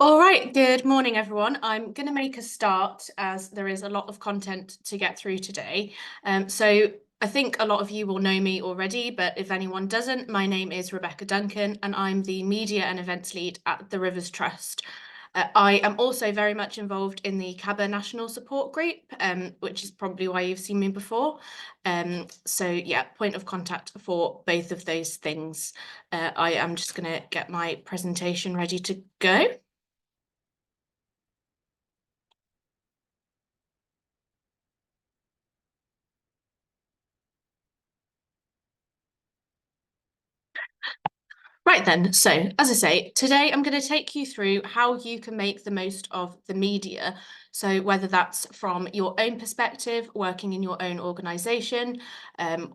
All right, good morning, everyone. I'm going to make a start as there is a lot of content to get through today. So I think a lot of you will know me already, but if anyone doesn't, my name is Rebecca Duncan and I'm the Media and Events Lead at the Rivers Trust. I am also very much involved in the CABA National Support Group, which is probably why you've seen me before. So yeah, point of contact for both of those things. I am just going to get my presentation ready to go. Right then, so as I say, today I'm going to take you through how you can make the most of the media. So whether that's from your own perspective, working in your own organisation,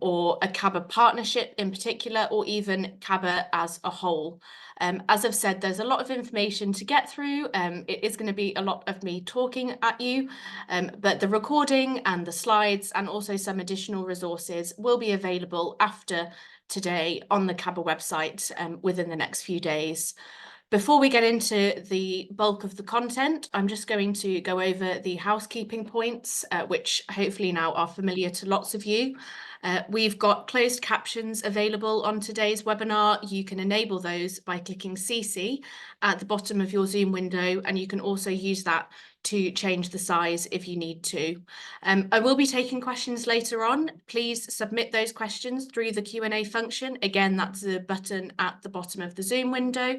or a CABA partnership in particular, or even CABA as a whole. As I've said, there's a lot of information to get through. It is going to be a lot of me talking at you, but the recording and the slides and also some additional resources will be available after today on the CABA website within the next few days. Before we get into the bulk of the content, I'm just going to go over the housekeeping points, which hopefully now are familiar to lots of you. We've got closed captions available on today's webinar. You can enable those by clicking CC at the bottom of your Zoom window, and you can also use that to change the size if you need to. I will be taking questions later on. Please submit those questions through the Q&A function. Again, that's the button at the bottom of the Zoom window.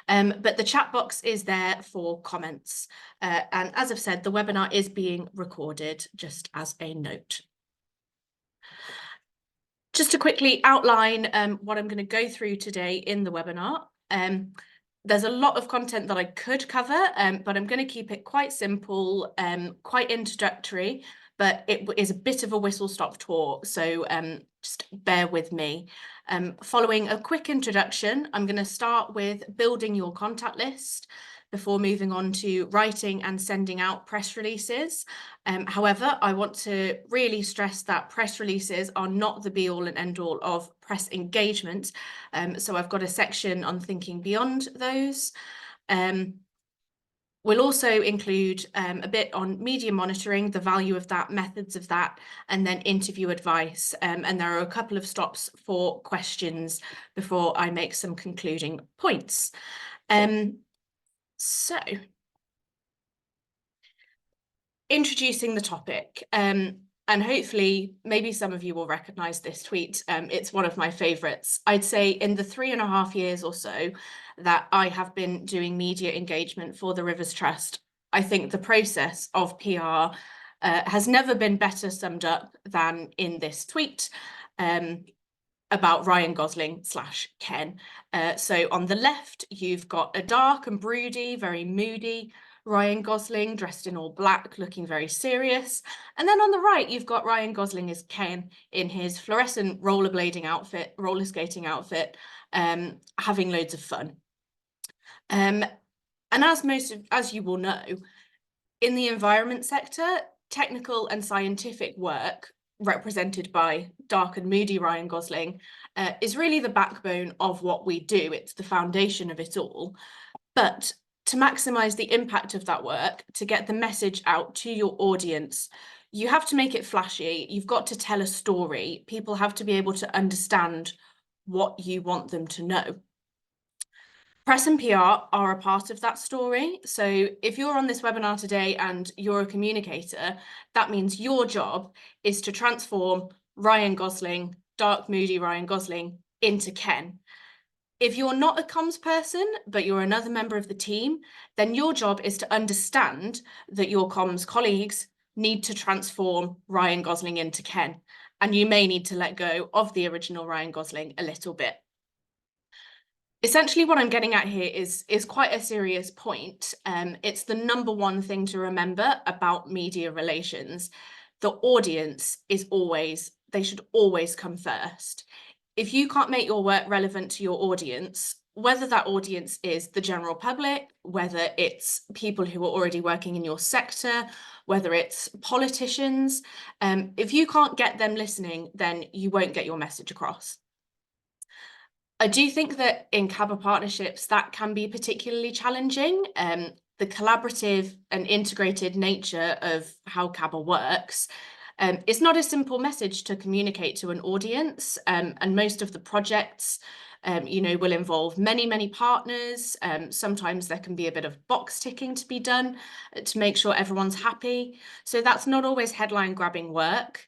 But the chat box is there for comments. And as I've said, the webinar is being recorded, just as a note. Just to quickly outline what I'm going to go through today in the webinar. There's a lot of content that I could cover, but I'm going to keep it quite simple, quite introductory, but it is a bit of a whistle-stop tour, so just bear with me. Following a quick introduction, I'm going to start with building your contact list before moving on to writing and sending out press releases. However, I want to really stress that press releases are not the be-all and end-all of press engagement. So I've got a section on thinking beyond those. We'll also include a bit on media monitoring, the value of that, methods of that, and then interview advice. And there are a couple of stops for questions before I make some concluding points. So, introducing the topic, and hopefully maybe some of you will recognise this tweet. It's one of my favourites. I'd say in the 3.5 years or so that I have been doing media engagement for the Rivers Trust, I think the process of PR has never been better summed up than in this tweet about Ryan Gosling / Ken. So on the left, you've got a dark and broody, very moody Ryan Gosling dressed in all black, looking very serious. And then on the right, you've got Ryan Gosling as Ken in his fluorescent roller skating outfit, having loads of fun. And as you will know, in the environment sector, technical and scientific work represented by dark and moody Ryan Gosling is really the backbone of what we do. It's the foundation of it all. But to maximise the impact of that work, to get the message out to your audience, you have to make it flashy. You've got to tell a story. People have to be able to understand what you want them to know. Press and PR are a part of that story. So if you're on this webinar today and you're a communicator, that means your job is to transform Ryan Gosling, dark, moody Ryan Gosling, into Ken. If you're not a comms person, but you're another member of the team, then your job is to understand that your comms colleagues need to transform Ryan Gosling into Ken. And you may need to let go of the original Ryan Gosling a little bit. Essentially, what I'm getting at here is quite a serious point. It's the number one thing to remember about media relations. The audience they should always come first. If you can't make your work relevant to your audience, whether that audience is the general public, whether it's people who are already working in your sector, whether it's politicians, if you can't get them listening, then you won't get your message across. I do think that in CABA partnerships, that can be particularly challenging. The collaborative and integrated nature of how CABA works, it's not a simple message to communicate to an audience, and most of the projects will involve many partners. Sometimes there can be a bit of box ticking to be done to make sure everyone's happy. So that's not always headline grabbing work.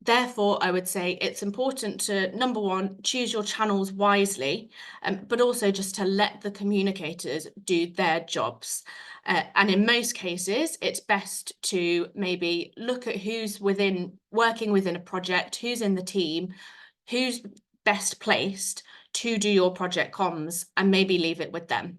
Therefore, I would say it's important to, number one, choose your channels wisely, but also just to let the communicators do their jobs. And in most cases, it's best to maybe look at who's working within a project, who's in the team, who's best placed to do your project comms, and maybe leave it with them.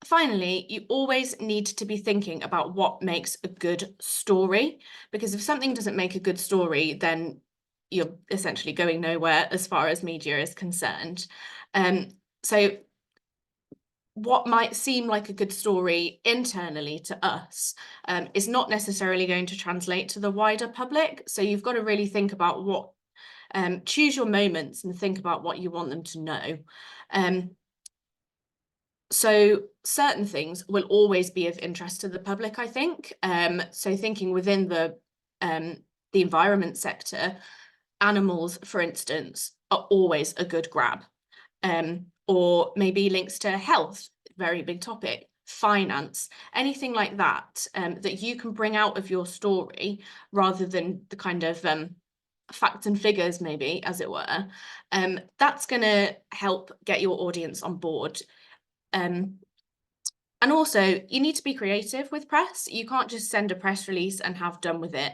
Finally, you always need to be thinking about what makes a good story, because if something doesn't make a good story, then you're essentially going nowhere as far as media is concerned. So what might seem like a good story internally to us is not necessarily going to translate to the wider public. So you've got to really think about what, choose your moments and think about what you want them to know. So certain things will always be of interest to the public, I think. So thinking within the environment sector, animals, for instance, are always a good grab. Or maybe links to health, very big topic, finance, anything like that, that you can bring out of your story rather than the kind of facts and figures, maybe, as it were. That's going to help get your audience on board. And also, you need to be creative with press. You can't just send a press release and have done with it.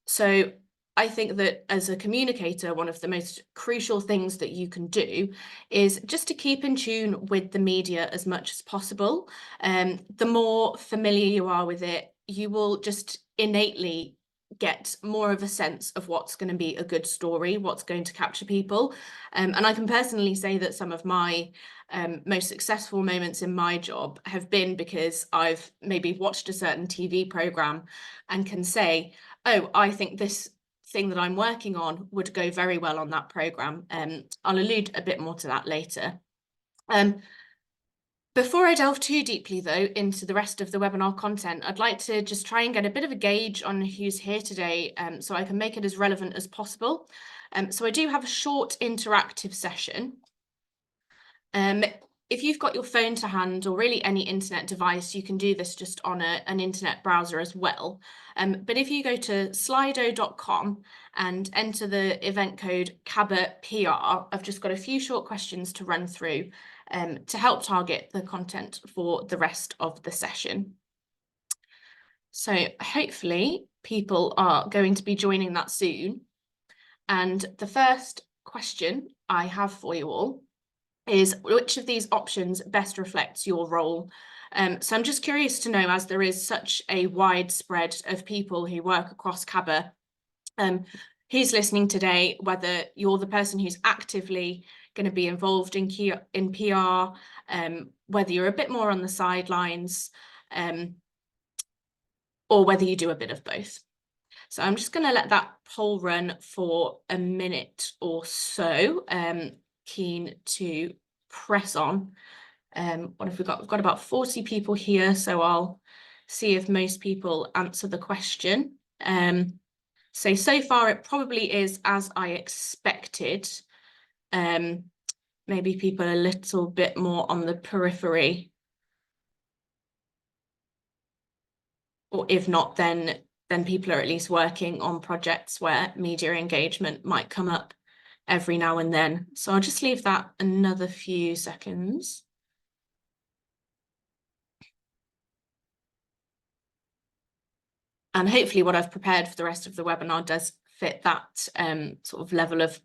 So I think that as a communicator, one of the most crucial things that you can do is just to keep in tune with the media as much as possible. The more familiar you are with it, you will just innately get more of a sense of what's going to be a good story, what's going to capture people. And I can personally say that some of my most successful moments in my job have been because I've maybe watched a certain TV program and can say, oh, I think this thing that I'm working on would go very well on that program. I'll allude a bit more to that later. Before I delve too deeply, though, into the rest of the webinar content, I'd like to just try and get a bit of a gauge on who's here today, so I can make it as relevant as possible. So I do have a short interactive session. If you've got your phone to hand or really any internet device, you can do this just on an internet browser as well. But if you go to slido.com and enter the event code CABA-PR, I've just got a few short questions to run through to help target the content for the rest of the session. So hopefully people are going to be joining that soon. And the first question I have for you all is, which of these options best reflects your role? So I'm just curious to know, as there is such a wide spread of people who work across CABA, who's listening today, whether you're the person who's actively going to be involved in PR, whether you're a bit more on the sidelines, or whether you do a bit of both. So I'm just going to let that poll run for a minute or so. Keen to press on. What have we got? We've got about 40 people here, so I'll see if most people answer the question. So far it probably is as I expected. Maybe people a little bit more on the periphery. Or if not, then people are at least working on projects where media engagement might come up every now and then. So I'll just leave that another few seconds. And hopefully what I've prepared for the rest of the webinar does fit that sort of level of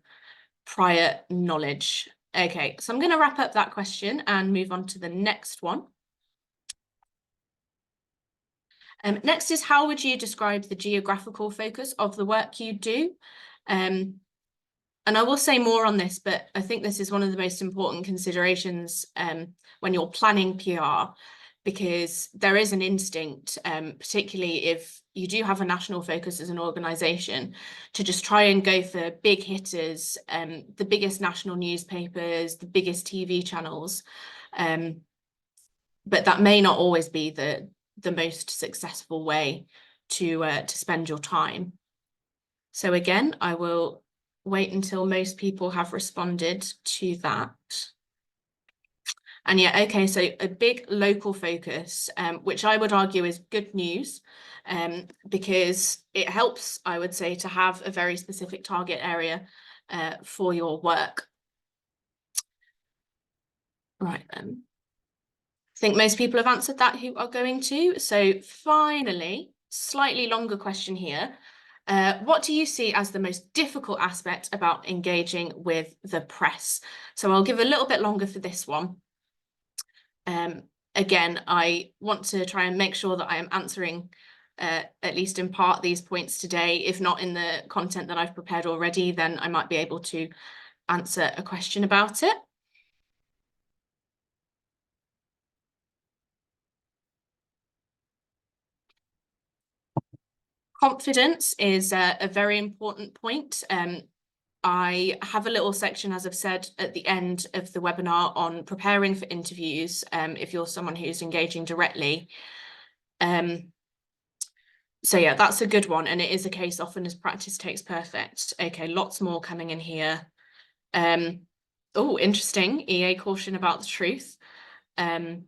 prior knowledge. Okay, so I'm going to wrap up that question and move on to the next one. Next is, how would you describe the geographical focus of the work you do? And I will say more on this, but I think this is one of the most important considerations when you're planning PR. because there is an instinct, particularly if you do have a national focus as an organisation, to just try and go for big hitters, the biggest national newspapers, the biggest TV channels. But that may not always be the most successful way to spend your time. So again, I will wait until most people have responded to that. And yeah, okay, so a big local focus, which I would argue is good news, because it helps, I would say, to have a very specific target area for your work. Right then. I think most people have answered that who are going to. So finally, slightly longer question here. What do you see as the most difficult aspect about engaging with the press? So I'll give a little bit longer for this one. Again, I want to try and make sure that I am answering at least in part these points today. If not in the content that I've prepared already, then I might be able to answer a question about it. Confidence is a very important point. I have a little section, as I've said, at the end of the webinar on preparing for interviews, if you're someone who's engaging directly. So yeah, that's a good one. And it is a case often as practice takes perfect. Okay, lots more coming in here. Oh, interesting. EA caution about the truth. Okie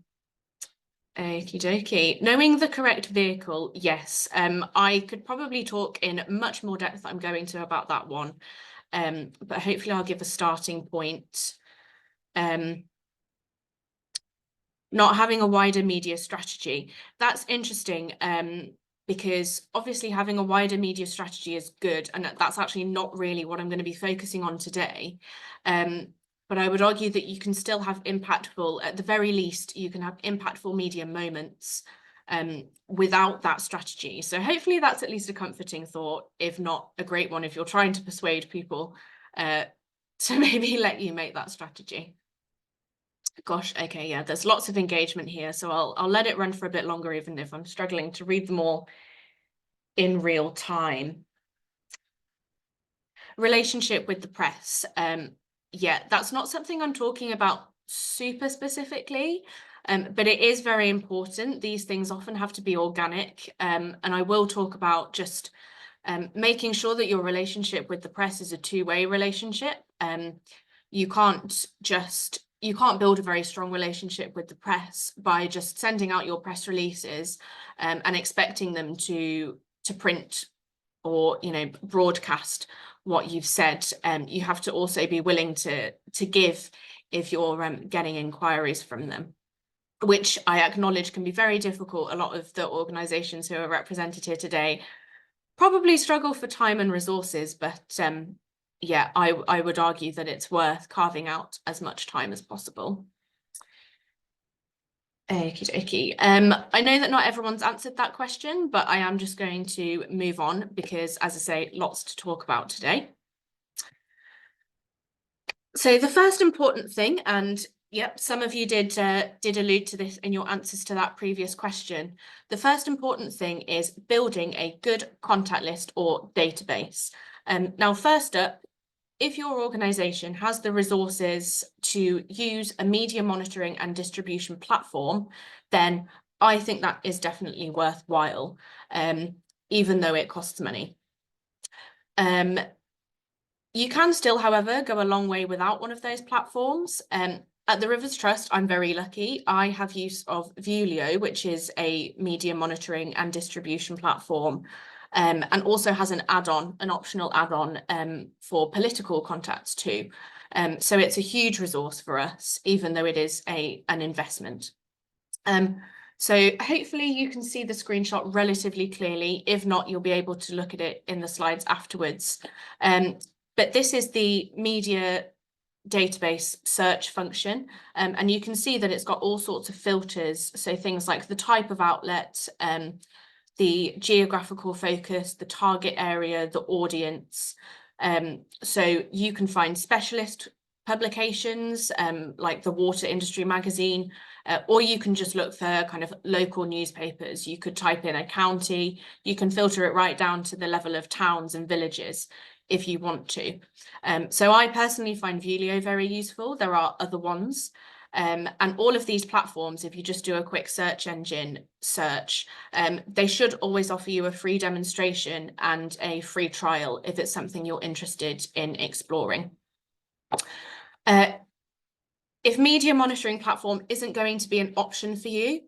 dokie. Knowing the correct vehicle, yes. I could probably talk in much more depth than I'm going to about that one. But hopefully I'll give a starting point. Not having a wider media strategy. That's interesting, because obviously having a wider media strategy is good, and that's actually not really what I'm going to be focusing on today. But I would argue that you can still have impactful, at the very least, you can have impactful media moments without that strategy. So hopefully that's at least a comforting thought, if not a great one, if you're trying to persuade people to maybe let you make that strategy. Gosh, okay, yeah, there's lots of engagement here, so I'll let it run for a bit longer, even if I'm struggling to read them all in real time. Relationship with the press. Yeah, that's not something I'm talking about super specifically, but it is very important. These things often have to be organic, and I will talk about just making sure that your relationship with the press is a two-way relationship. You can't build a very strong relationship with the press by just sending out your press releases and expecting them to print or broadcast what you've said. You have to also be willing to give if you're getting inquiries from them, which I acknowledge can be very difficult. A lot of the organisations who are represented here today probably struggle for time and resources, but yeah, I would argue that it's worth carving out as much time as possible. Okie dokie. I know that not everyone's answered that question, but I am just going to move on because, as I say, lots to talk about today. So the first important thing, and yep, some of you did allude to this in your answers to that previous question. The first important thing is building a good contact list or database. Now, first up, if your organisation has the resources to use a media monitoring and distribution platform, then I think that is definitely worthwhile, even though it costs money. You can still, however, go a long way without one of those platforms. At the Rivers Trust, I'm very lucky. I have use of Viewlio, which is a media monitoring and distribution platform, and also has an add-on, an optional add-on for political contacts too. So it's a huge resource for us, even though it is an investment. So hopefully you can see the screenshot relatively clearly. If not, you'll be able to look at it in the slides afterwards. But this is the media database search function, and you can see that it's got all sorts of filters. So things like the type of outlet, the geographical focus, the target area, the audience. So you can find specialist publications, like the water industry magazine, or you can just look for kind of local newspapers. You could type in a county, you can filter it right down to the level of towns and villages if you want to. So I personally find Vilio very useful. There are other ones. And all of these platforms, if you just do a quick search engine search, they should always offer you a free demonstration and a free trial if it's something you're interested in exploring. If media monitoring platform isn't going to be an option for you,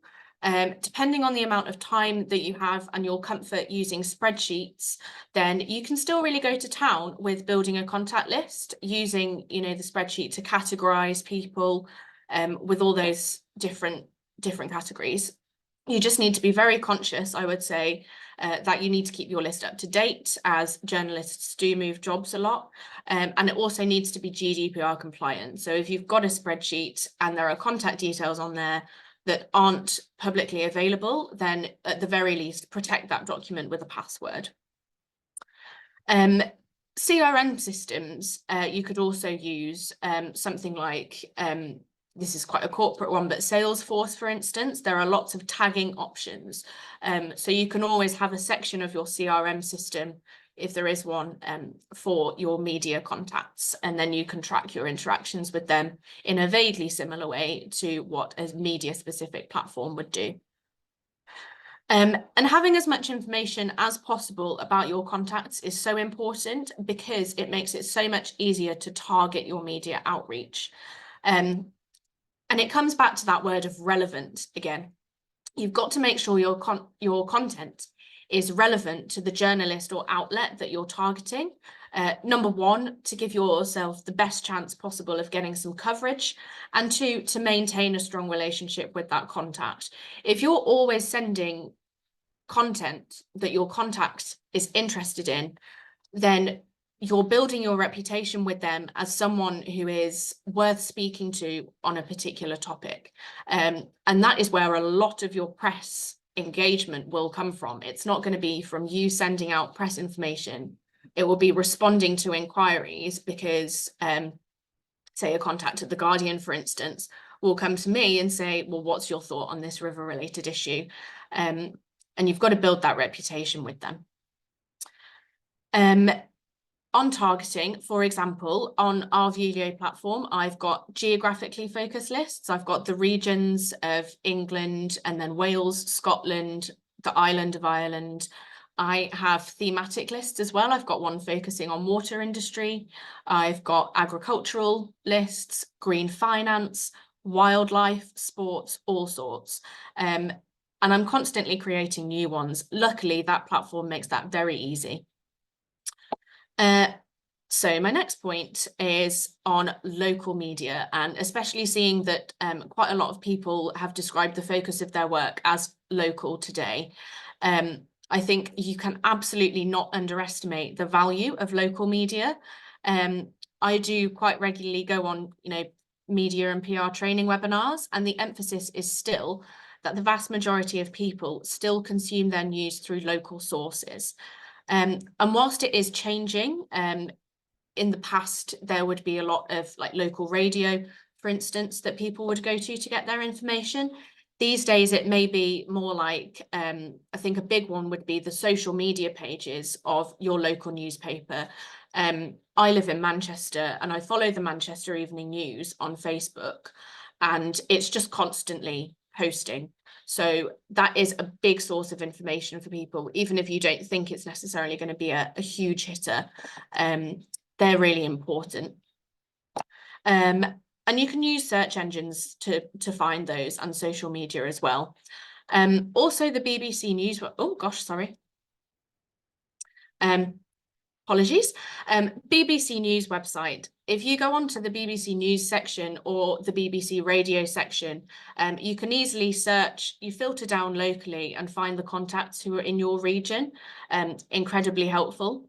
depending on the amount of time that you have and your comfort using spreadsheets, then you can still really go to town with building a contact list using, the spreadsheet to categorize people with all those different categories. You just need to be very conscious, I would say, that you need to keep your list up to date, as journalists do move jobs a lot. And it also needs to be GDPR compliant. So if you've got a spreadsheet and there are contact details on there that aren't publicly available, then at the very least, protect that document with a password. CRM systems, you could also use something like, this is quite a corporate one, but Salesforce, for instance, there are lots of tagging options. So you can always have a section of your CRM system, if there is one, for your media contacts, and then you can track your interactions with them in a vaguely similar way to what a media-specific platform would do. And having as much information as possible about your contacts is so important because it makes it so much easier to target your media outreach. And it comes back to that word of relevant again. You've got to make sure your content is relevant to the journalist or outlet that you're targeting. Number one, to give yourself the best chance possible of getting some coverage, and two, to maintain a strong relationship with that contact. If you're always sending content that your contact is interested in, then you're building your reputation with them as someone who is worth speaking to on a particular topic. And that is where a lot of your press engagement will come from. It's not going to be from you sending out press information. It will be responding to inquiries because, say, a contact at The Guardian, for instance, will come to me and say, well, what's your thought on this river-related issue? And you've got to build that reputation with them. On targeting, for example, on our Vilio platform, I've got geographically focused lists. I've got the regions of England and then Wales, Scotland, the island of Ireland. I have thematic lists as well. I've got one focusing on water industry. I've got agricultural lists, green finance, wildlife, sports, all sorts. And I'm constantly creating new ones. Luckily, that platform makes that very easy. So my next point is on local media, and especially seeing that quite a lot of people have described the focus of their work as local today. I think you can absolutely not underestimate the value of local media. I do quite regularly go on, media and PR training webinars, and the emphasis is still that the vast majority of people still consume their news through local sources. And whilst it is changing, in the past, there would be a lot of like local radio, for instance, that people would go to get their information. These days, it may be more like, I think a big one would be the social media pages of your local newspaper. I live in Manchester and I follow the Manchester Evening News on Facebook, and it's just constantly posting. So that is a big source of information for people, even if you don't think it's necessarily going to be a huge hitter. They're really important. And you can use search engines to find those, and social media as well. Also the BBC News, oh gosh, sorry. Apologies. BBC News website. If you go onto the BBC News section or the BBC Radio section, you can easily search, you filter down locally and find the contacts who are in your region. Incredibly helpful.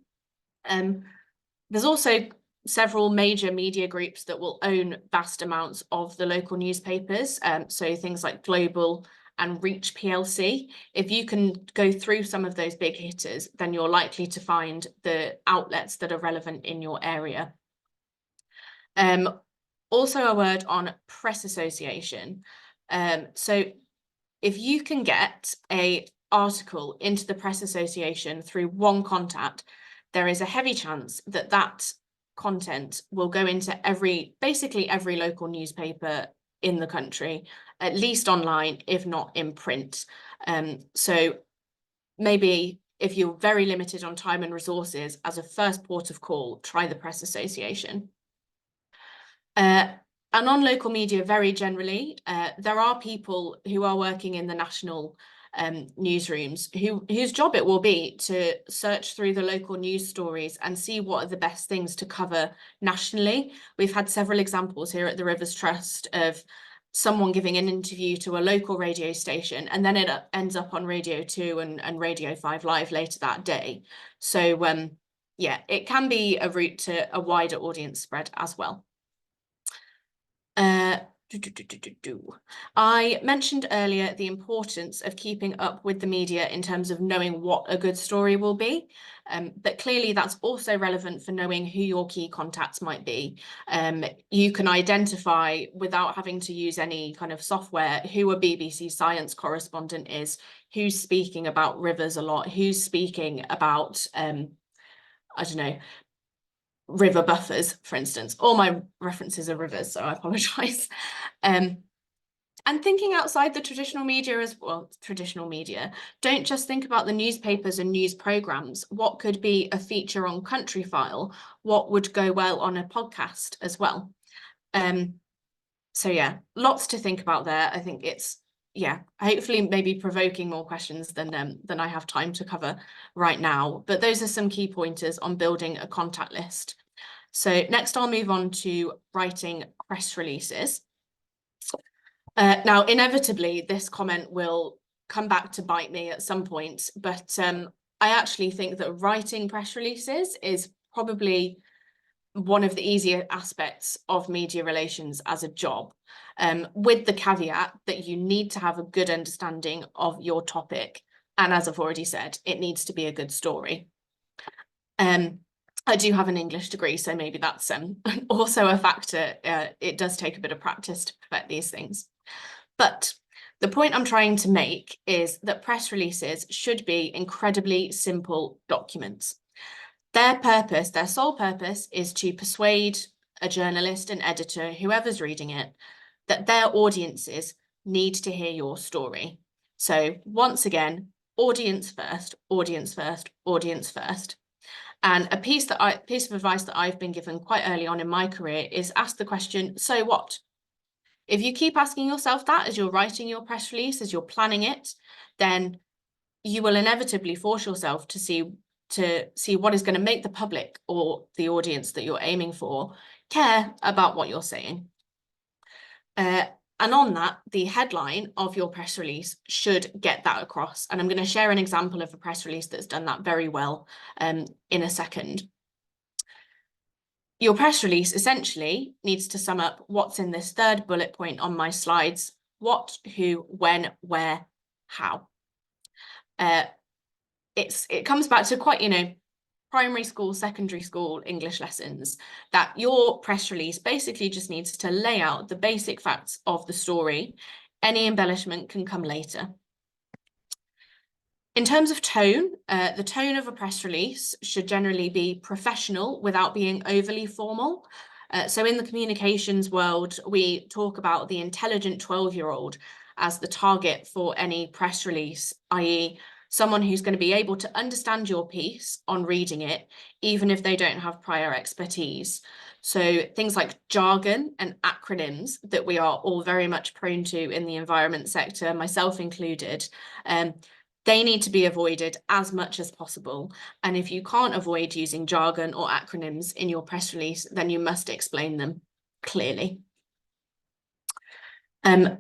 There's also several major media groups that will own vast amounts of the local newspapers. So things like Global and Reach PLC. If you can go through some of those big hitters, then you're likely to find the outlets that are relevant in your area. Also a word on press association. So if you can get an article into the press association through one contact, there is a heavy chance that that content will go into basically every local newspaper in the country, at least online, if not in print. So maybe if you're very limited on time and resources, as a first port of call, try the press association. And on local media, very generally, there are people who are working in the national newsrooms whose job it will be to search through the local news stories and see what are the best things to cover nationally. We've had several examples here at the Rivers Trust of someone giving an interview to a local radio station, and then it ends up on Radio 2 and Radio 5 Live later that day. So yeah, it can be a route to a wider audience spread as well. I mentioned earlier the importance of keeping up with the media in terms of knowing what a good story will be, but clearly that's also relevant for knowing who your key contacts might be. You can identify, without having to use any kind of software, who a BBC science correspondent is, who's speaking about rivers a lot, who's speaking about, I don't know, river buffers, for instance. All my references are rivers, so I apologize. And thinking outside the traditional media as well, don't just think about the newspapers and news programs. What could be a feature on Country File? What would go well on a podcast as well? So yeah, lots to think about there. I think it's, yeah, hopefully maybe provoking more questions than I have time to cover right now. But those are some key pointers on building a contact list. So next I'll move on to writing press releases. Now, inevitably, this comment will come back to bite me at some point, but I actually think that writing press releases is probably one of the easier aspects of media relations as a job, with the caveat that you need to have a good understanding of your topic. And as I've already said, it needs to be a good story. I do have an English degree, so maybe that's also a factor. It does take a bit of practice to perfect these things. But the point I'm trying to make is that press releases should be incredibly simple documents. Their purpose, their sole purpose, is to persuade a journalist, an editor, whoever's reading it, that their audiences need to hear your story. So once again, audience first, audience first, audience first. And a piece of advice that I've been given quite early on in my career is ask the question, so what? If you keep asking yourself that as you're writing your press release, as you're planning it, then you will inevitably force yourself to see what is going to make the public or the audience that you're aiming for care about what you're saying. And on that, the headline of your press release should get that across. And I'm going to share an example of a press release that's done that very well in a second. Your press release essentially needs to sum up what's in this third bullet point on my slides: what, who, when, where, how. It comes back to quite, primary school, secondary school English lessons, that your press release basically just needs to lay out the basic facts of the story. Any embellishment can come later. In terms of tone, the tone of a press release should generally be professional without being overly formal. So in the communications world, we talk about the intelligent 12-year-old as the target for any press release, i.e., someone who's going to be able to understand your piece on reading it, even if they don't have prior expertise. So things like jargon and acronyms that we are all very much prone to in the environment sector, myself included, they need to be avoided as much as possible. And if you can't avoid using jargon or acronyms in your press release, then you must explain them clearly.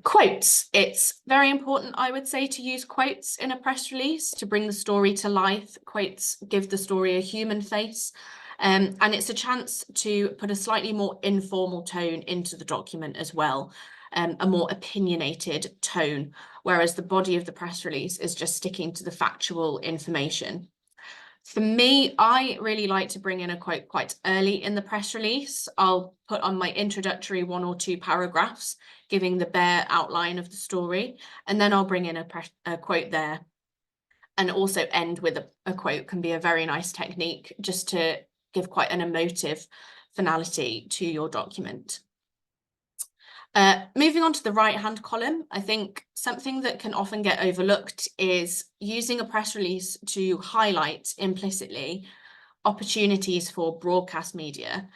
Quotes. It's very important, I would say, to use quotes in a press release to bring the story to life. Quotes give the story a human face. And it's a chance to put a slightly more informal tone into the document as well, a more opinionated tone, whereas the body of the press release is just sticking to the factual information. For me, I really like to bring in a quote quite early in the press release. I'll put on my introductory 1 or 2 paragraphs, giving the bare outline of the story, and then I'll bring in a quote there. And also end with a quote can be a very nice technique just to give quite an emotive finality to your document. Moving on to the right-hand column, I think something that can often get overlooked is using a press release to highlight implicitly opportunities for broadcast media.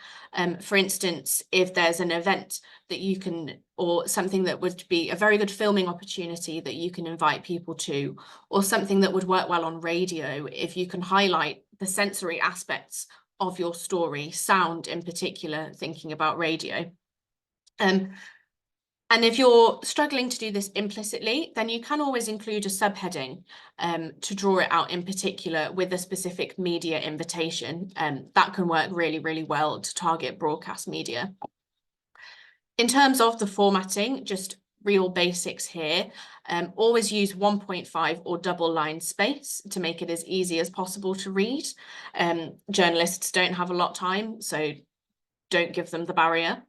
For instance, if there's an event that you can, or something that would be a very good filming opportunity that you can invite people to, or something that would work well on radio, if you can highlight the sensory aspects of your story, sound in particular, thinking about radio. And if you're struggling to do this implicitly, then you can always include a subheading to draw it out in particular with a specific media invitation. That can work really, really well to target broadcast media. In terms of the formatting, just real basics here. Always use 1.5 or double line space to make it as easy as possible to read. Journalists don't have a lot of time, so don't give them the barrier.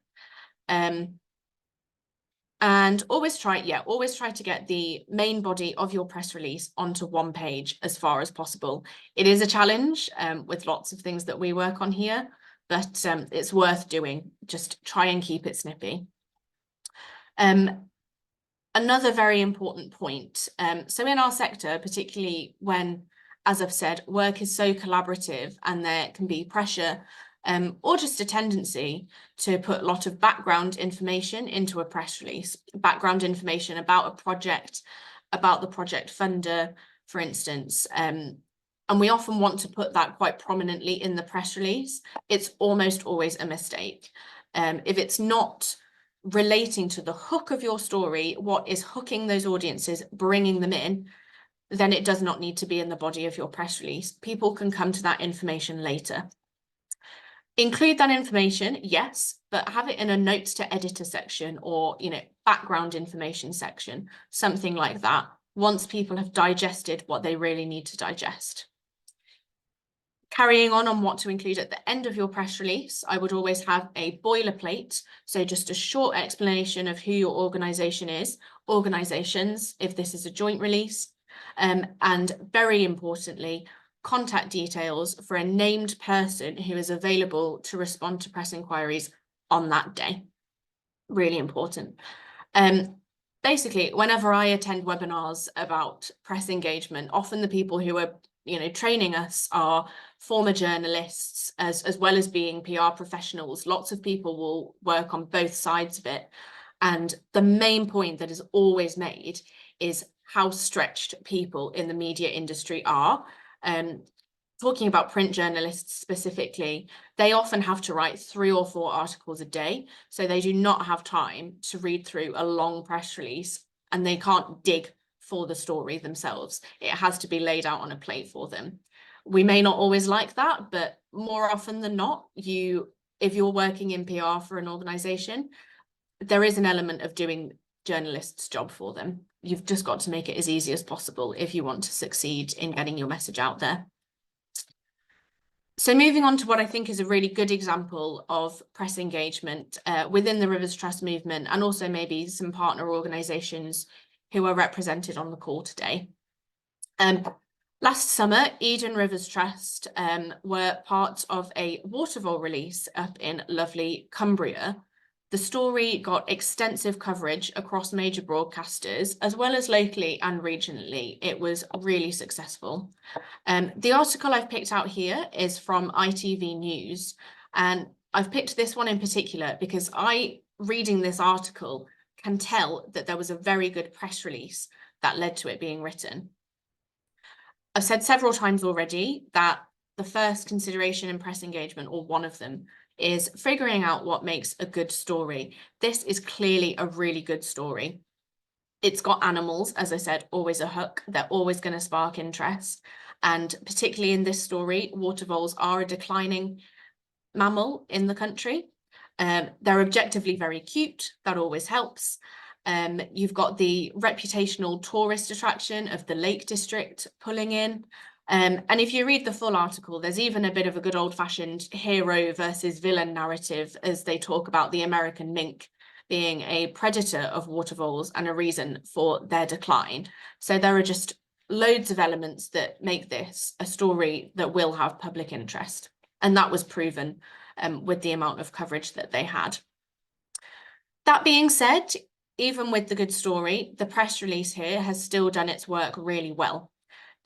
And always try to get the main body of your press release onto one page as far as possible. It is a challenge with lots of things that we work on here, but it's worth doing. Just try and keep it snippy. Another very important point. So in our sector, particularly when, as I've said, work is so collaborative and there can be pressure or just a tendency to put a lot of background information into a press release, background information about a project, about the project funder, for instance. And we often want to put that quite prominently in the press release. It's almost always a mistake. If it's not relating to the hook of your story, what is hooking those audiences, bringing them in, then it does not need to be in the body of your press release. People can come to that information later. Include that information, yes, but have it in a notes to editor section or, background information section, something like that, once people have digested what they really need to digest. Carrying on what to include at the end of your press release, I would always have a boilerplate, so just a short explanation of who your organisation is, organisations, if this is a joint release, and very importantly, contact details for a named person who is available to respond to press inquiries on that day. Really important. Basically, whenever I attend webinars about press engagement, often the people who are training us are former journalists as well as being PR professionals. Lots of people will work on both sides of it. And the main point that is always made is how stretched people in the media industry are. Talking about print journalists specifically, they often have to write 3 or 4 articles a day. So they do not have time to read through a long press release, and they can't dig for the story themselves. It has to be laid out on a plate for them. We may not always like that, but more often than not, if you're working in PR for an organization, there is an element of doing journalists' job for them. You've just got to make it as easy as possible if you want to succeed in getting your message out there. So moving on to what I think is a really good example of press engagement within the Rivers Trust movement, and also maybe some partner organisations who are represented on the call today. Last summer, Eden Rivers Trust were part of a watervole release up in lovely Cumbria. The story got extensive coverage across major broadcasters, as well as locally and regionally. It was really successful. The article I've picked out here is from ITV News, and I've picked this one in particular because reading this article, can tell that there was a very good press release that led to it being written. I've said several times already that the first consideration in press engagement, or one of them, is figuring out what makes a good story. This is clearly a really good story. It's got animals, as I said, always a hook. They're always going to spark interest. And particularly in this story, water voles are a declining mammal in the country. They're objectively very cute. That always helps. You've got the reputational tourist attraction of the Lake District pulling in. And if you read the full article, there's even a bit of a good old-fashioned hero versus villain narrative as they talk about the American mink being a predator of water voles and a reason for their decline. So there are just loads of elements that make this a story that will have public interest. And that was proven with the amount of coverage that they had. That being said, even with the good story, the press release here has still done its work really well.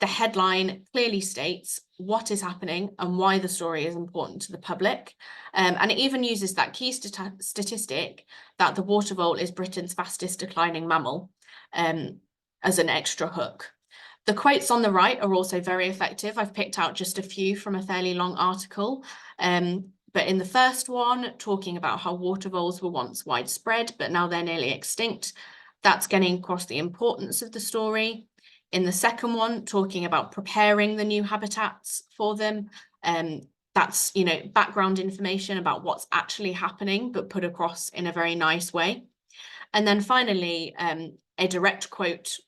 The headline clearly states what is happening and why the story is important to the public. And it even uses that key statistic that the water vole is Britain's fastest declining mammal as an extra hook. The quotes on the right are also very effective. I've picked out just a few from a fairly long article. But in the first one, talking about how water voles were once widespread, but now they're nearly extinct, that's getting across the importance of the story. In the second one, talking about preparing the new habitats for them. That's, background information about what's actually happening, but put across in a very nice way. And then finally, a direct quote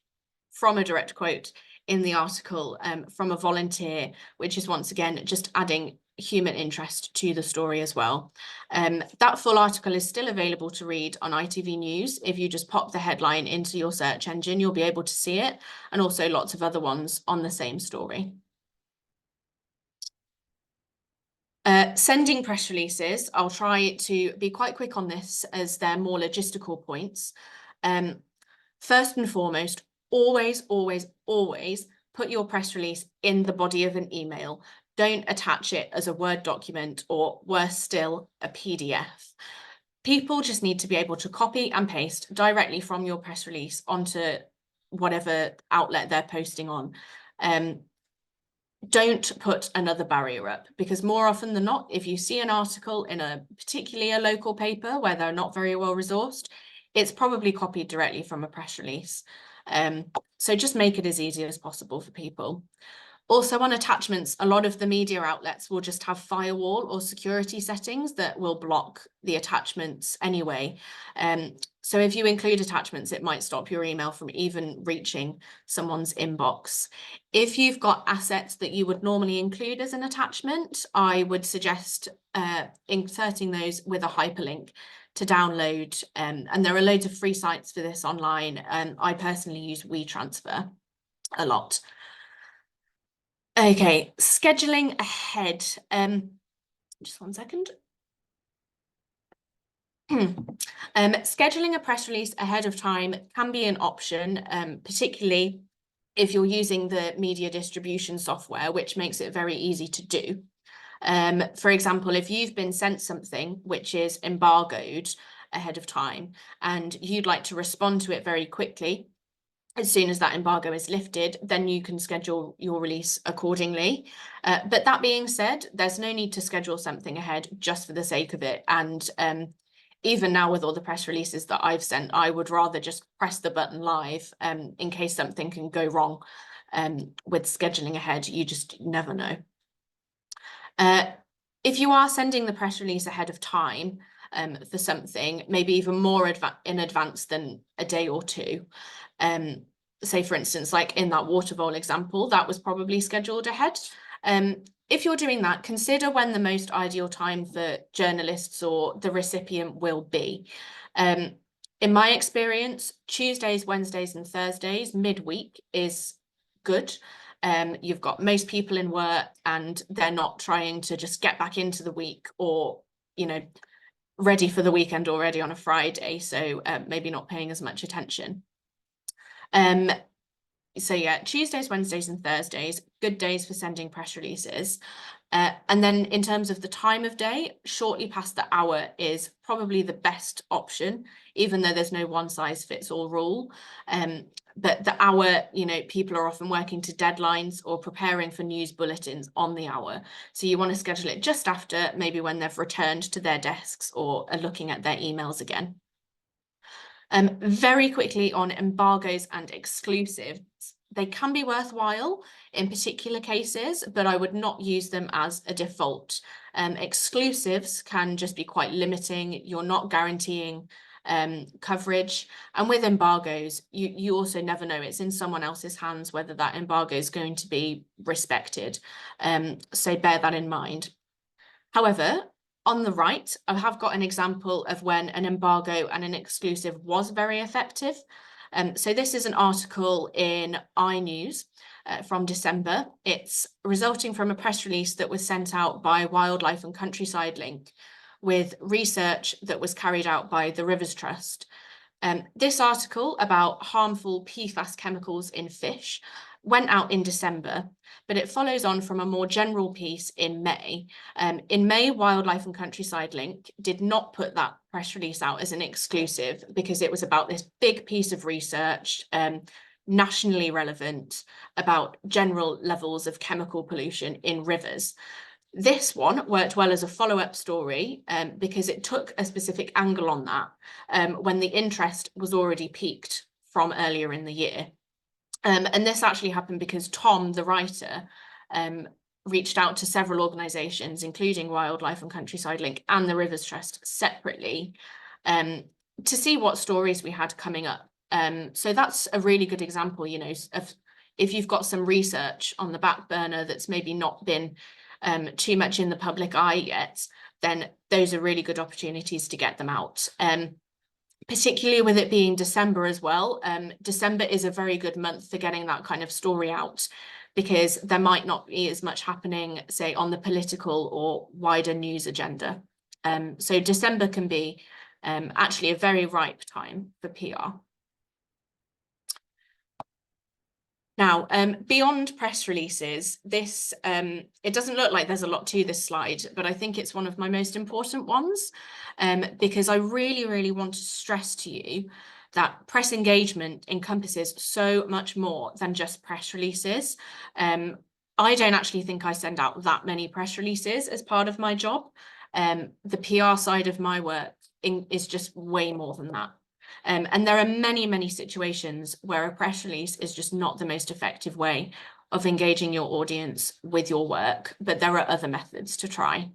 in the article from a volunteer, which is once again just adding human interest to the story as well. That full article is still available to read on ITV News. If you just pop the headline into your search engine, you'll be able to see it, and also lots of other ones on the same story. Sending press releases, I'll try to be quite quick on this as they're more logistical points. First and foremost, always put your press release in the body of an email. Don't attach it as a Word document or, worse still, a PDF. People just need to be able to copy and paste directly from your press release onto whatever outlet they're posting on. Don't put another barrier up, because more often than not, if you see an article in particularly a local paper where they're not very well resourced, it's probably copied directly from a press release. So just make it as easy as possible for people. Also, on attachments, a lot of the media outlets will just have firewall or security settings that will block the attachments anyway. So if you include attachments, it might stop your email from even reaching someone's inbox. If you've got assets that you would normally include as an attachment, I would suggest inserting those with a hyperlink to download. And there are loads of free sites for this online. I personally use WeTransfer a lot. Okay, scheduling ahead. Just one second. Scheduling a press release ahead of time can be an option, particularly if you're using the media distribution software, which makes it very easy to do. For example, if you've been sent something which is embargoed ahead of time and you'd like to respond to it very quickly, as soon as that embargo is lifted, then you can schedule your release accordingly. But that being said, there's no need to schedule something ahead just for the sake of it. And even now with all the press releases that I've sent, I would rather just press the button live in case something can go wrong with scheduling ahead. You just never know. If you are sending the press release ahead of time for something, maybe even more in advance than a day or two, say for instance, like in that water vole example, that was probably scheduled ahead. If you're doing that, consider when the most ideal time for journalists or the recipient will be. In my experience, Tuesdays, Wednesdays and Thursdays midweek is good. You've got most people in work and they're not trying to just get back into the week or, ready for the weekend already on a Friday. So maybe not paying as much attention. So yeah, Tuesdays, Wednesdays and Thursdays, good days for sending press releases. And then in terms of the time of day, shortly past the hour is probably the best option, even though there's no one size fits all rule. But the hour, people are often working to deadlines or preparing for news bulletins on the hour. So you want to schedule it just after, maybe when they've returned to their desks or are looking at their emails again. Very quickly on embargoes and exclusives. They can be worthwhile in particular cases, but I would not use them as a default. Exclusives can just be quite limiting. You're not guaranteeing coverage. And with embargoes, you also never know. It's in someone else's hands whether that embargo is going to be respected. So bear that in mind. However, on the right, I have got an example of when an embargo and an exclusive was very effective. So this is an article in iNews from December. It's resulting from a press release that was sent out by Wildlife and Countryside Link with research that was carried out by the Rivers Trust. This article about harmful PFAS chemicals in fish went out in December, but it follows on from a more general piece in May. In May, Wildlife and Countryside Link did not put that press release out as an exclusive because it was about this big piece of research, nationally relevant, about general levels of chemical pollution in rivers. This one worked well as a follow-up story because it took a specific angle on that when the interest was already peaked from earlier in the year. And this actually happened because Tom, the writer, reached out to several organisations, including Wildlife and Countryside Link and the Rivers Trust separately, to see what stories we had coming up. So that's a really good example, you know, of if you've got some research on the back burner that's maybe not been too much in the public eye yet, then those are really good opportunities to get them out. Particularly with it being December as well. December is a very good month for getting that kind of story out because there might not be as much happening, say, on the political or wider news agenda. So December can be actually a very ripe time for PR. Now, beyond press releases, this it doesn't look like there's a lot to this slide, but I think it's one of my most important ones because I really, really want to stress to you that press engagement encompasses so much more than just press releases. I don't actually think I send out that many press releases as part of my job. The PR side of my work is just way more than that. And there are many, many situations where a press release is just not the most effective way of engaging your audience with your work, but there are other methods to try.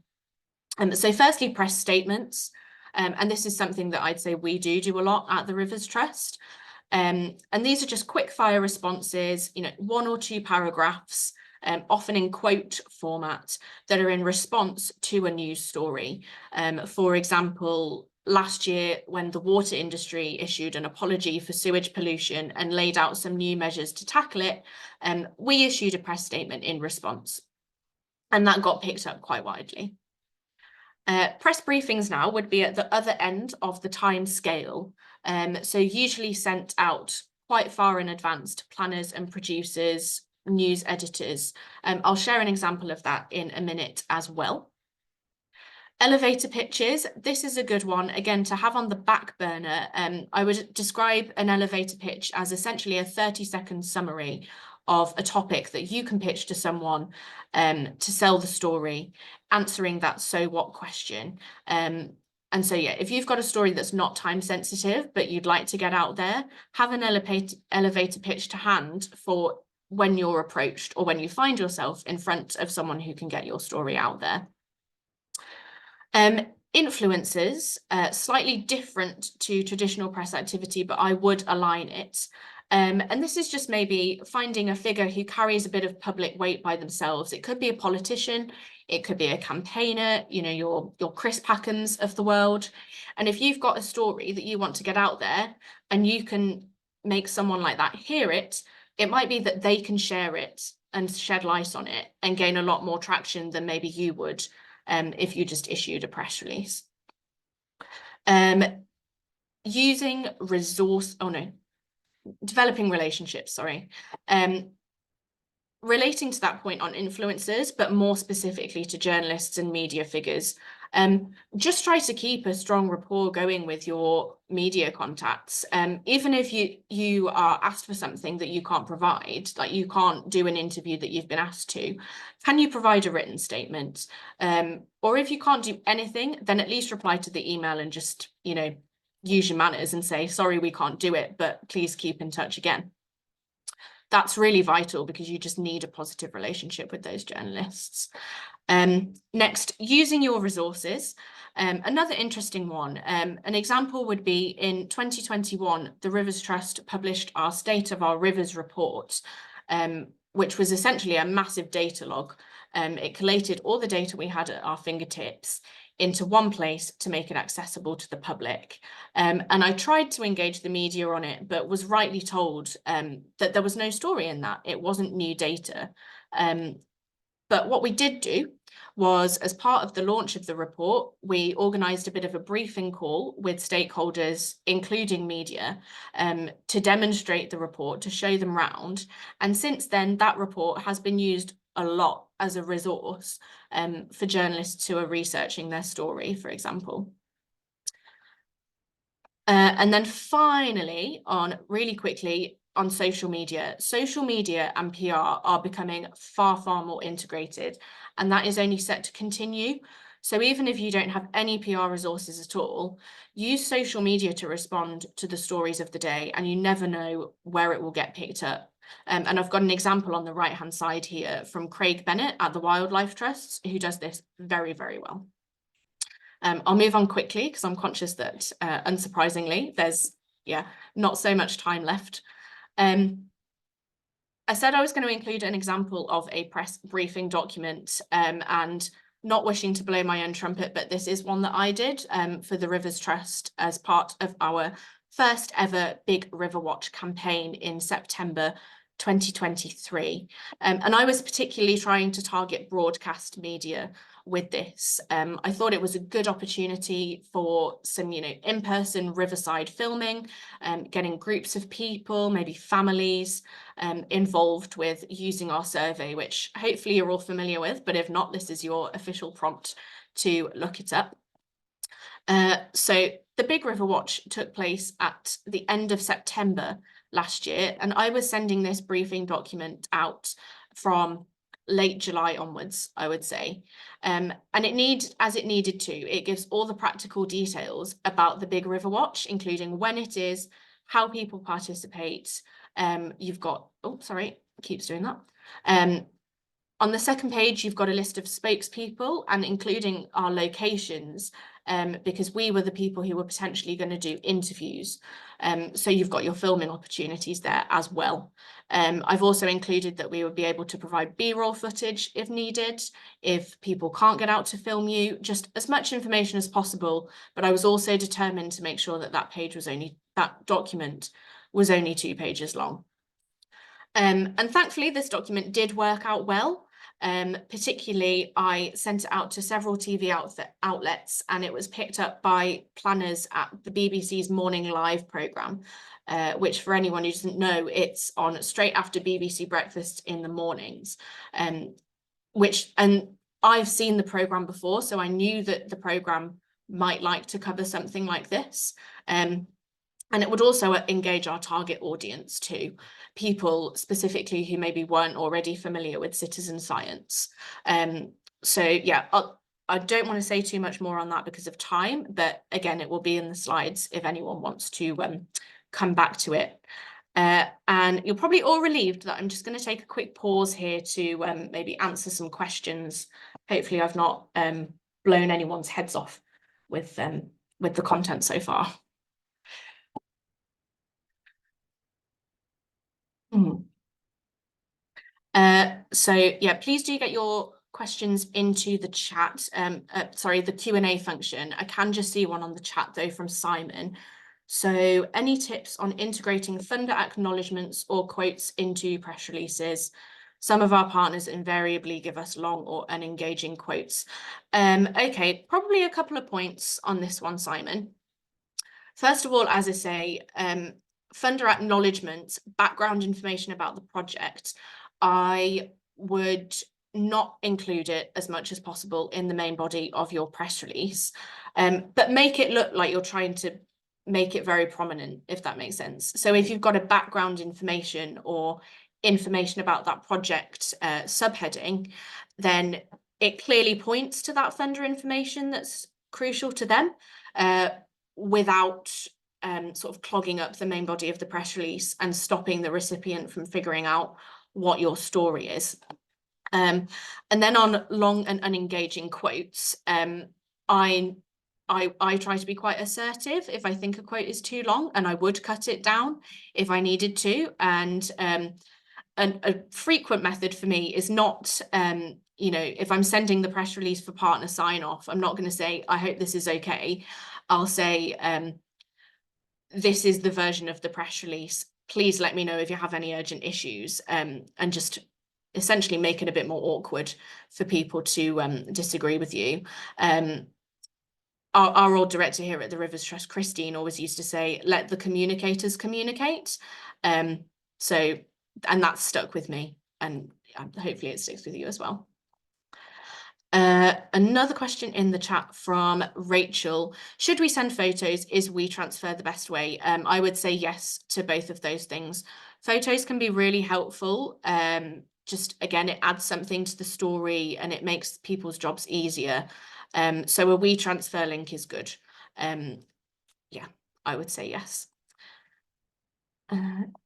So firstly, press statements. And this is something that I'd say we do a lot at the Rivers Trust. And these are just quick fire responses, you know, 1 or 2 paragraphs, often in quote format, that are in response to a news story. For example, last year, when the water industry issued an apology for sewage pollution and laid out some new measures to tackle it, we issued a press statement in response, and that got picked up quite widely. Press briefings now would be at the other end of the time scale, so usually sent out quite far in advance to planners and producers, news editors. I'll share an example of that in a minute as well. Elevator pitches, this is a good one, again, to have on the back burner. I would describe an elevator pitch as essentially a 30-second summary of a topic that you can pitch to someone to sell the story, answering that so what question. And so, yeah, if you've got a story that's not time sensitive, but you'd like to get out there, have an elevator pitch to hand for when you're approached or when you find yourself in front of someone who can get your story out there. Influencers, slightly different to traditional press activity, but I would align it. And this is just maybe finding a figure who carries a bit of public weight by themselves. It could be a politician, it could be a campaigner, you know, your Chris Packhams of the world. And if you've got a story that you want to get out there and you can make someone like that hear it, it might be that they can share it and shed light on it and gain a lot more traction than maybe you would if you just issued a press release. Developing relationships, sorry. Relating to that point on influencers, but more specifically to journalists and media figures, just try to keep a strong rapport going with your media contacts. Even if you are asked for something that you can't provide, like you can't do an interview that you've been asked to, can you provide a written statement? Or if you can't do anything, then at least reply to the email and just, you know, use your manners and say, sorry, we can't do it, but please keep in touch again. That's really vital because you just need a positive relationship with those journalists. Next, using your resources. Another interesting one, an example would be in 2021, the Rivers Trust published our State of Our Rivers report, which was essentially a massive data log. It collated all the data we had at our fingertips into one place to make it accessible to the public. And I tried to engage the media on it, but was rightly told that there was no story in that. It wasn't new data. But what we did do was, as part of the launch of the report, we organised a bit of a briefing call with stakeholders, including media, to demonstrate the report, to show them round. And since then, that report has been used a lot as a resource for journalists who are researching their story, for example. And then finally, really quickly, on social media and PR are becoming far, far more integrated, and that is only set to continue. So even if you don't have any PR resources at all, use social media to respond to the stories of the day, and you never know where it will get picked up. And I've got an example on the right-hand side here from Craig Bennett at the Wildlife Trusts, who does this very, very well. I'll move on quickly because I'm conscious that, unsurprisingly, there's not so much time left. I said I was going to include an example of a press briefing document, and not wishing to blow my own trumpet, but this is one that I did for the Rivers Trust as part of our first ever Big River Watch campaign in September 2023. And I was particularly trying to target broadcast media with this. I thought it was a good opportunity for some, in-person riverside filming, getting groups of people, maybe families, involved with using our survey, which hopefully you're all familiar with, but if not, this is your official prompt to look it up. So the Big River Watch took place at the end of September last year, and I was sending this briefing document out from late July onwards, I would say. And as it needed to, it gives all the practical details about the Big River Watch, including when it is, how people participate. You've got, keeps doing that. On the second page, you've got a list of spokespeople and including our locations, because we were the people who were potentially going to do interviews. So you've got your filming opportunities there as well. I've also included that we would be able to provide B-roll footage if needed, if people can't get out to film you, just as much information as possible. But I was also determined to make sure that that document was only 2 pages long. And thankfully, this document did work out well. Particularly, I sent it out to several TV outlets, and it was picked up by planners at the BBC's Morning Live programme, which, for anyone who doesn't know, it's on straight after BBC Breakfast in the mornings. And I've seen the programme before, so I knew that the programme might like to cover something like this. And it would also engage our target audience too, people specifically who maybe weren't already familiar with citizen science. So yeah, I don't want to say too much more on that because of time, but again, it will be in the slides if anyone wants to come back to it. And you're probably all relieved that I'm just going to take a quick pause here to maybe answer some questions. Hopefully I've not blown anyone's heads off with the content so far. So yeah, please do get your questions into the chat. The Q&A function. I can just see one on the chat though from Simon. So any tips on integrating funder acknowledgements or quotes into press releases? Some of our partners invariably give us long or unengaging quotes. Okay, probably a couple of points on this one, Simon. First of all, as I say, funder acknowledgements, background information about the project, I would not include it as much as possible in the main body of your press release, but make it look like you're trying to make it very prominent, if that makes sense. So if you've got a background information or information about that project subheading, then it clearly points to that funder information that's crucial to them, without sort of clogging up the main body of the press release and stopping the recipient from figuring out what your story is. And then on long and unengaging quotes, I I try to be quite assertive if I think a quote is too long, and I would cut it down if I needed to. And a frequent method for me is not, you know, if I'm sending the press release for partner sign off, I'm not going to say, I hope this is okay. I'll say, this is the version of the press release. Please let me know if you have any urgent issues, and just essentially make it a bit more awkward for people to disagree with you. Our old director here at the Rivers Trust, Christine, always used to say, let the communicators communicate. So, and that's stuck with me, and hopefully it sticks with you as well. Another question in the chat from Rachel: should we send photos? Is WeTransfer the best way? I would say yes to both of those things. Photos can be really helpful. Just again, it adds something to the story and it makes people's jobs easier. So a WeTransfer link is good. Yeah, I would say yes. Okie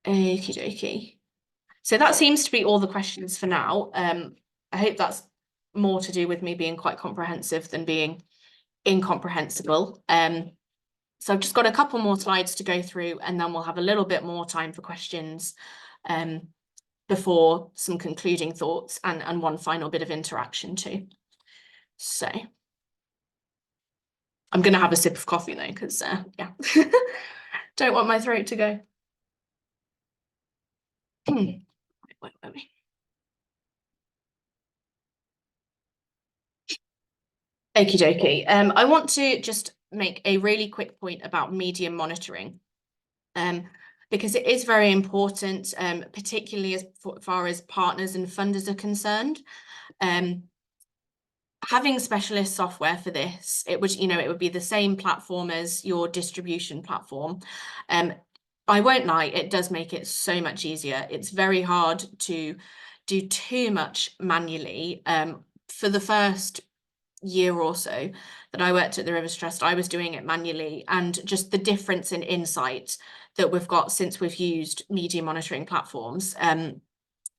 dokie. So that seems to be all the questions for now. I hope that's more to do with me being quite comprehensive than being incomprehensible. So I've just got a couple more slides to go through, and then we'll have a little bit more time for questions before some concluding thoughts and one final bit of interaction too. So I'm going to have a sip of coffee though, because yeah, don't want my throat to go. Wait. Okie dokie. I want to just make a really quick point about media monitoring, because it is very important, particularly as far as partners and funders are concerned. Having specialist software for this, it would be the same platform as your distribution platform. I won't lie, it does make it so much easier. It's very hard to do too much manually. For the first year or so that I worked at the Rivers Trust, I was doing it manually, and just the difference in insight that we've got since we've used media monitoring platforms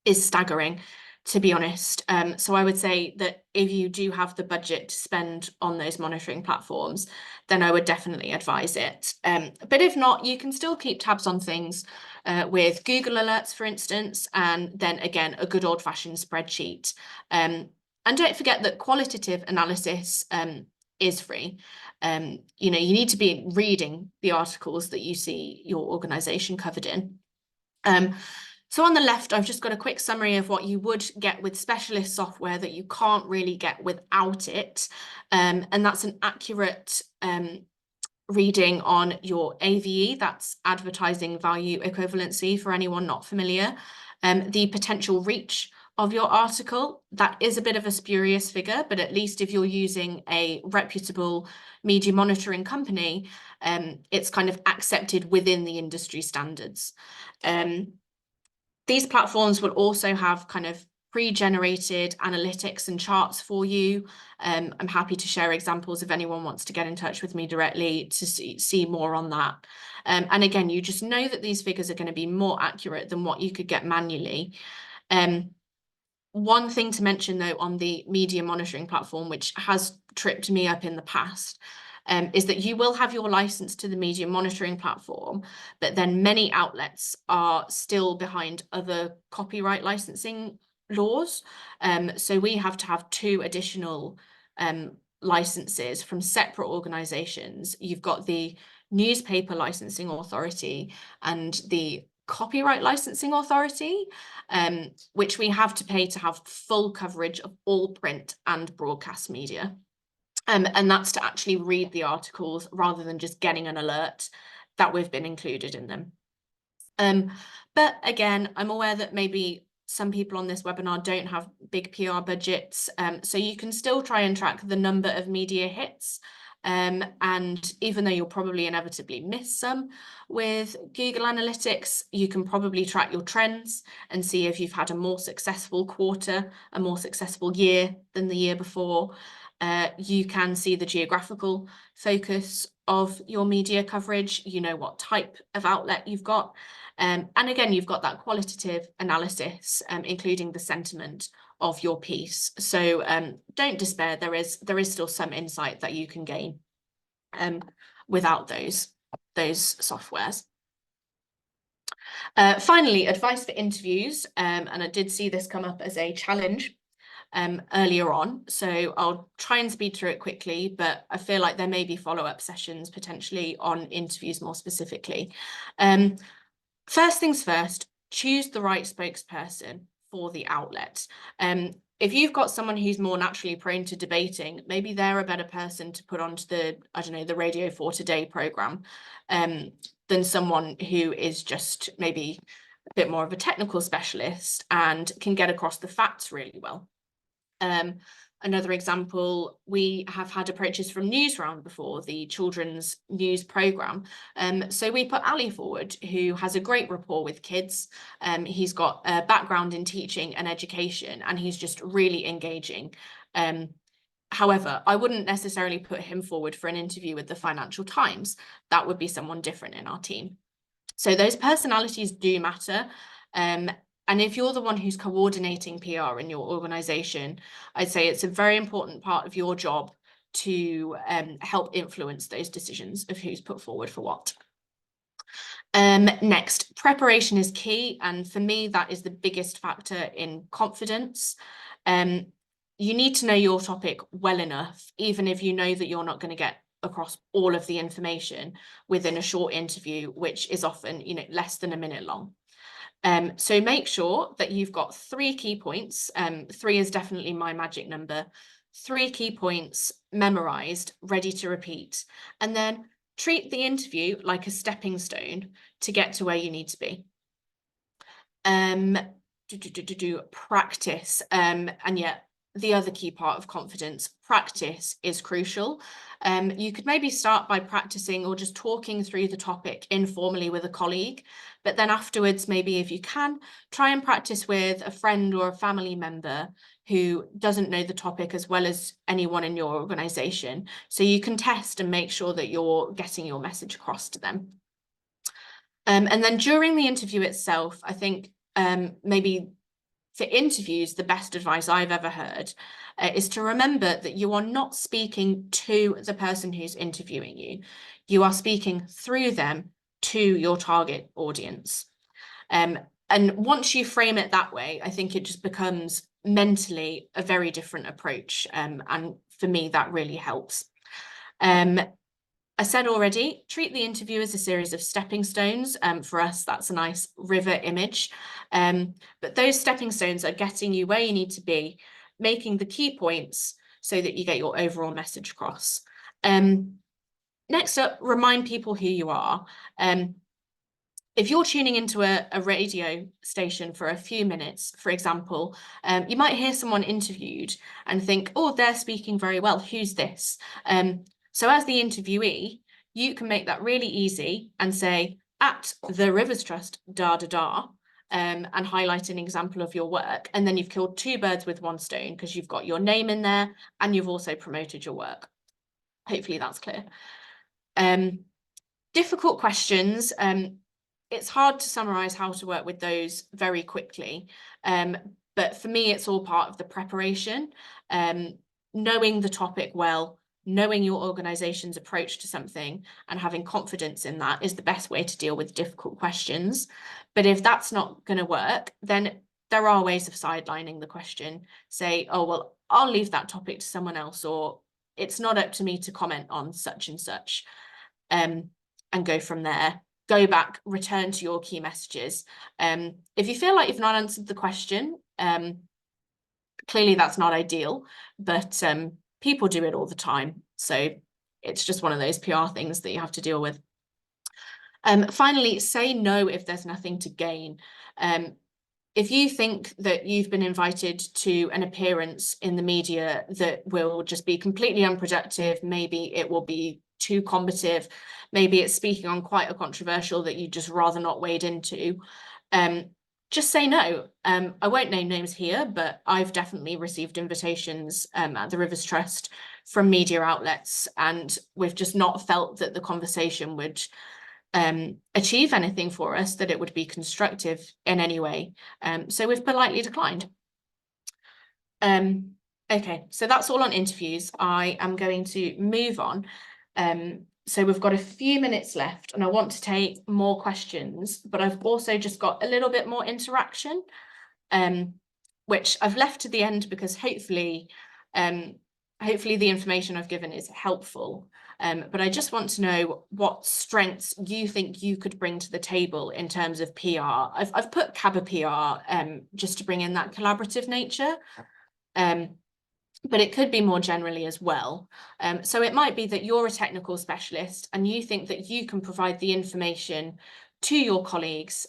is staggering, to be honest. So I would say that if you do have the budget to spend on those monitoring platforms, then I would definitely advise it. But if not, you can still keep tabs on things with Google Alerts, for instance, and then again, a good old-fashioned spreadsheet. And don't forget that qualitative analysis is free. You need to be reading the articles that you see your organization covered in. So on the left, I've just got a quick summary of what you would get with specialist software that you can't really get without it. And that's an accurate reading on your AVE, that's advertising value equivalency for anyone not familiar. The potential reach of your article, that is a bit of a spurious figure, but at least if you're using a reputable media monitoring company, it's kind of accepted within the industry standards. These platforms will also have kind of pre-generated analytics and charts for you. I'm happy to share examples if anyone wants to get in touch with me directly to see more on that. And again, you just know that these figures are going to be more accurate than what you could get manually. One thing to mention though on the media monitoring platform, which has tripped me up in the past, is that you will have your license to the media monitoring platform, but then many outlets are still behind other copyright licensing laws. So we have to have 2 additional licenses from separate organizations. You've got the Newspaper Licensing Authority and the Copyright Licensing Authority, which we have to pay to have full coverage of all print and broadcast media. And that's to actually read the articles rather than just getting an alert that we've been included in them. But again, I'm aware that maybe some people on this webinar don't have big PR budgets, so you can still try and track the number of media hits. And even though you'll probably inevitably miss some with Google Analytics, you can probably track your trends and see if you've had a more successful quarter, a more successful year than the year before. You can see the geographical focus of your media coverage, you know what type of outlet you've got. And again, you've got that qualitative analysis, including the sentiment of your piece. So don't despair. There is still some insight that you can gain without those softwares. Finally, advice for interviews, and I did see this come up as a challenge earlier on, so I'll try and speed through it quickly, but I feel like there may be follow-up sessions potentially on interviews more specifically. First things first, choose the right spokesperson for the outlet. If you've got someone who's more naturally prone to debating, maybe they're a better person to put onto the, I don't know, the Radio 4 Today programme than someone who is just maybe a bit more of a technical specialist and can get across the facts really well. Another example, we have had approaches from Newsround before, the children's news programme. So we put Ali forward, who has a great rapport with kids. He's got a background in teaching and education, and he's just really engaging. However, I wouldn't necessarily put him forward for an interview with the Financial Times. That would be someone different in our team. So those personalities do matter. And if you're the one who's coordinating PR in your organisation, I'd say it's a very important part of your job to help influence those decisions of who's put forward for what. Next, preparation is key. And for me, that is the biggest factor in confidence. You need to know your topic well enough, even if you know that you're not going to get across all of the information within a short interview, which is often, you know, less than a minute long. So make sure that you've got 3 key points. 3 is definitely my magic number. 3 key points memorized, ready to repeat, and then treat the interview like a stepping stone to get to where you need to be. Practice, and yet the other key part of confidence, practice is crucial. You could maybe start by practicing or just talking through the topic informally with a colleague, but then afterwards, maybe if you can, try and practice with a friend or a family member who doesn't know the topic as well as anyone in your organisation, so you can test and make sure that you're getting your message across to them. And then during the interview itself, I think maybe for interviews, the best advice I've ever heard is to remember that you are not speaking to the person who's interviewing you. You are speaking through them to your target audience. And once you frame it that way, I think it just becomes mentally a very different approach. And for me, that really helps. I said already, treat the interview as a series of stepping stones. For us, that's a nice river image. But those stepping stones are getting you where you need to be, making the key points so that you get your overall message across. Next up, remind people who you are. If you're tuning into a radio station for a few minutes, for example, you might hear someone interviewed and think, oh, they're speaking very well. Who's this? So as the interviewee, you can make that really easy and say, at the Rivers Trust, and highlight an example of your work. And then you've killed 2 birds with 1 stone because you've got your name in there and you've also promoted your work. Hopefully that's clear. Difficult questions. It's hard to summarize how to work with those very quickly. But for me, it's all part of the preparation. Knowing the topic well, knowing your organization's approach to something and having confidence in that is the best way to deal with difficult questions. But if that's not going to work, then there are ways of sidelining the question. Say, oh, well, I'll leave that topic to someone else, or it's not up to me to comment on such and such, and go from there. Go back, return to your key messages. If you feel like you've not answered the question, clearly that's not ideal, but people do it all the time. So it's just one of those PR things that you have to deal with. Finally, say no if there's nothing to gain. If you think that you've been invited to an appearance in the media that will just be completely unproductive, maybe it will be too combative, maybe it's speaking on quite a controversial that you'd just rather not wade into, just say no. I won't name names here, but I've definitely received invitations at the Rivers Trust from media outlets, and we've just not felt that the conversation would achieve anything for us, that it would be constructive in any way. So we've politely declined. Okay, so that's all on interviews. I am going to move on. So we've got a few minutes left and I want to take more questions, but I've also just got a little bit more interaction, which I've left to the end because hopefully the information I've given is helpful. But I just want to know what strengths you think you could bring to the table in terms of PR. I've put CABA PR just to bring in that collaborative nature. But it could be more generally as well. So it might be that you're a technical specialist and you think that you can provide the information to your colleagues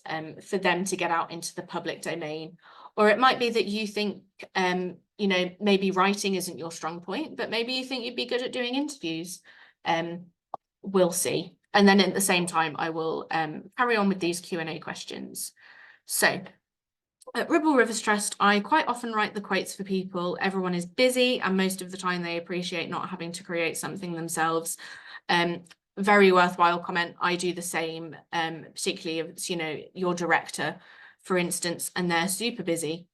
for them to get out into the public domain. Or it might be that you think, you know, maybe writing isn't your strong point, but maybe you think you'd be good at doing interviews. We'll see. And then at the same time, I will carry on with these Q&A questions. So at Ribble Rivers Trust, I quite often write the quotes for people. Everyone is busy and most of the time they appreciate not having to create something themselves. Very worthwhile comment. I do the same, particularly if it's, you know, your director, for instance, and they're super busy.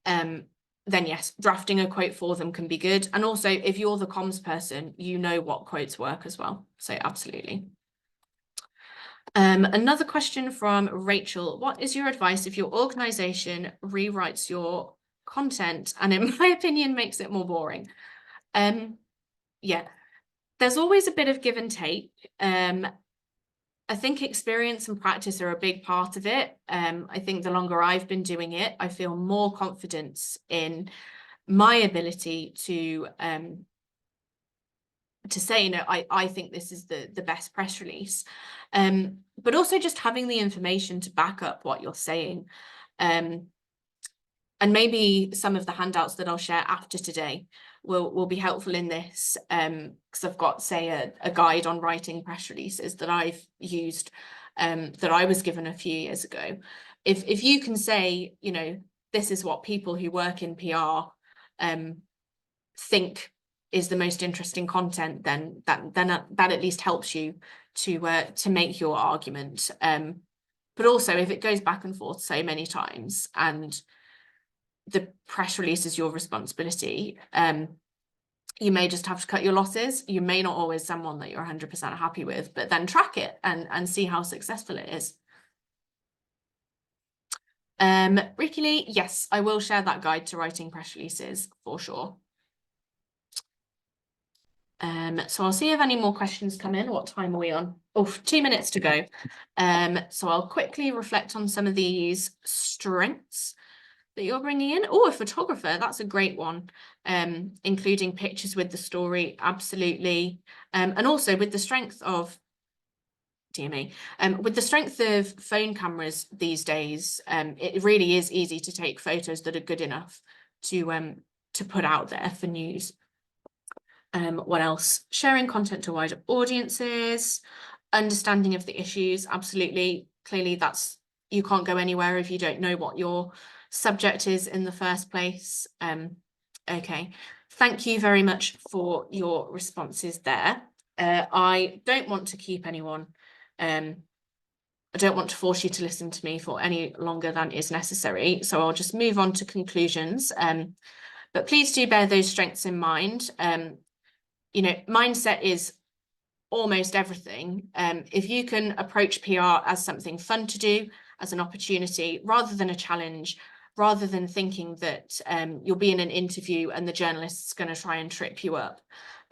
Then yes, drafting a quote for them can be good. And also if you're the comms person, you know what quotes work as well. So absolutely. Another question from Rachel. What is your advice if your organization rewrites your content and in my opinion makes it more boring? Yeah, there's always a bit of give and take. I think experience and practice are a big part of it. I think the longer I've been doing it, I feel more confidence in my ability to say, you know, I think this is the best press release, but also just having the information to back up what you're saying. And maybe some of the handouts that I'll share after today will be helpful in this, because I've got, say, a guide on writing press releases that I've used, that I was given a few years ago. If you can say, you know, this is what people who work in PR think is the most interesting content, then that at least helps you to make your argument. But also if it goes back and forth so many times and the press release is your responsibility, you may just have to cut your losses. You may not always send one that you're 100% happy with, but then track it and see how successful it is. Ricky Lee, yes, I will share that guide to writing press releases for sure. So I'll see if any more questions come in. What time are we on? Oh, 2 minutes to go. So I'll quickly reflect on some of these strengths that you're bringing in. Oh, a photographer, that's a great one. Including pictures with the story, absolutely. And also with the strength of DMA, with the strength of phone cameras these days, it really is easy to take photos that are good enough to put out there for news. What else? Sharing content to wider audiences, understanding of the issues, absolutely. Clearly that's, you can't go anywhere if you don't know what your subject is in the first place. Okay, thank you very much for your responses there. I don't want to keep anyone, I don't want to force you to listen to me for any longer than is necessary, so I'll just move on to conclusions. But please do bear those strengths in mind. You know, mindset is almost everything. If you can approach PR as something fun to do, as an opportunity, rather than a challenge, rather than thinking that you'll be in an interview and the journalist's going to try and trip you up.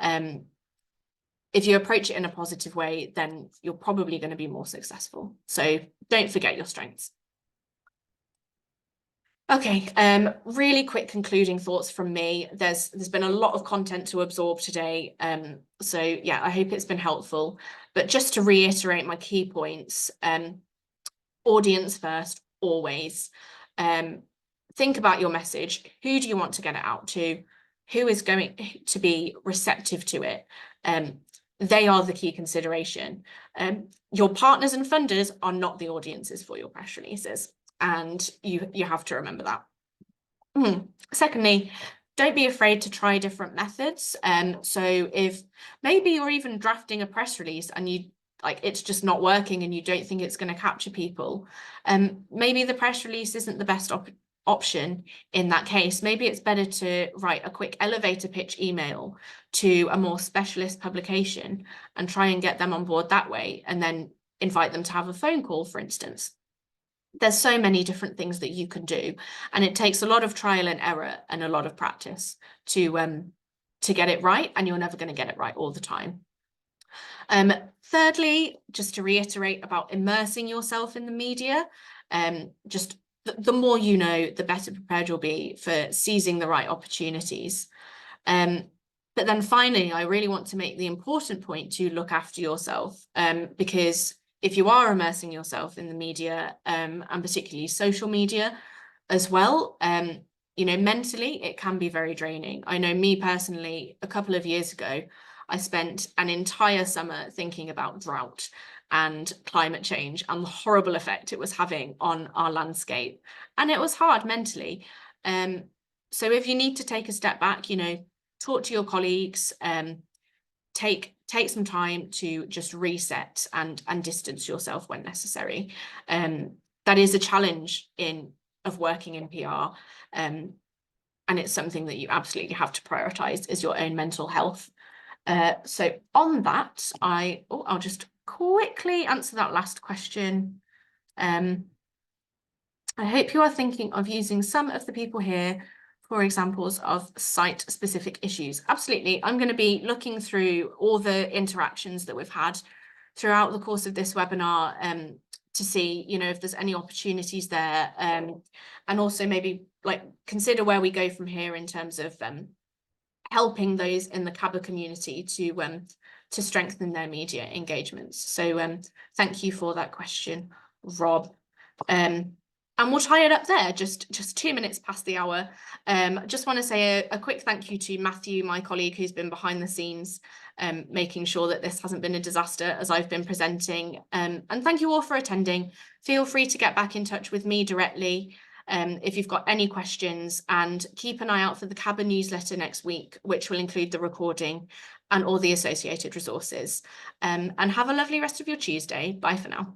If you approach it in a positive way, then you're probably going to be more successful. So don't forget your strengths. Okay, really quick concluding thoughts from me. There's been a lot of content to absorb today. So yeah, I hope it's been helpful. But just to reiterate my key points, audience first, always. Think about your message. Who do you want to get it out to? Who is going to be receptive to it? They are the key consideration. Your partners and funders are not the audiences for your press releases. And you have to remember that. Secondly, don't be afraid to try different methods. So if maybe you're even drafting a press release and you it's just not working and you don't think it's going to capture people, maybe the press release isn't the best option in that case. Maybe it's better to write a quick elevator pitch email to a more specialist publication and try and get them on board that way, and then invite them to have a phone call, for instance. There's so many different things that you can do, and it takes a lot of trial and error and a lot of practice to get it right, and you're never going to get it right all the time. Thirdly, just to reiterate about immersing yourself in the media, just the more you know, the better prepared you'll be for seizing the right opportunities. But then finally, I really want to make the important point to look after yourself, because if you are immersing yourself in the media, and particularly social media as well, you know, mentally, it can be very draining. I know me personally, a couple of years ago, I spent an entire summer thinking about drought and climate change and the horrible effect it was having on our landscape. And it was hard mentally. So if you need to take a step back, you know, talk to your colleagues, take some time to just reset and distance yourself when necessary. That is a challenge of working in PR. And it's something that you absolutely have to prioritize, is your own mental health. So on that, I'll just quickly answer that last question. I hope you are thinking of using some of the people here for examples of site-specific issues. Absolutely. I'm going to be looking through all the interactions that we've had throughout the course of this webinar, to see, you know, if there's any opportunities there, and also maybe like consider where we go from here in terms of helping those in the CABA community to strengthen their media engagements. So thank you for that question, Rob. And we'll tie it up there, just 2 minutes past the hour. Just want to say a quick thank you to Matthew, my colleague, who's been behind the scenes, making sure that this hasn't been a disaster as I've been presenting. And thank you all for attending. Feel free to get back in touch with me directly if you've got any questions, and keep an eye out for the CABA newsletter next week, which will include the recording and all the associated resources. And have a lovely rest of your Tuesday. Bye for now.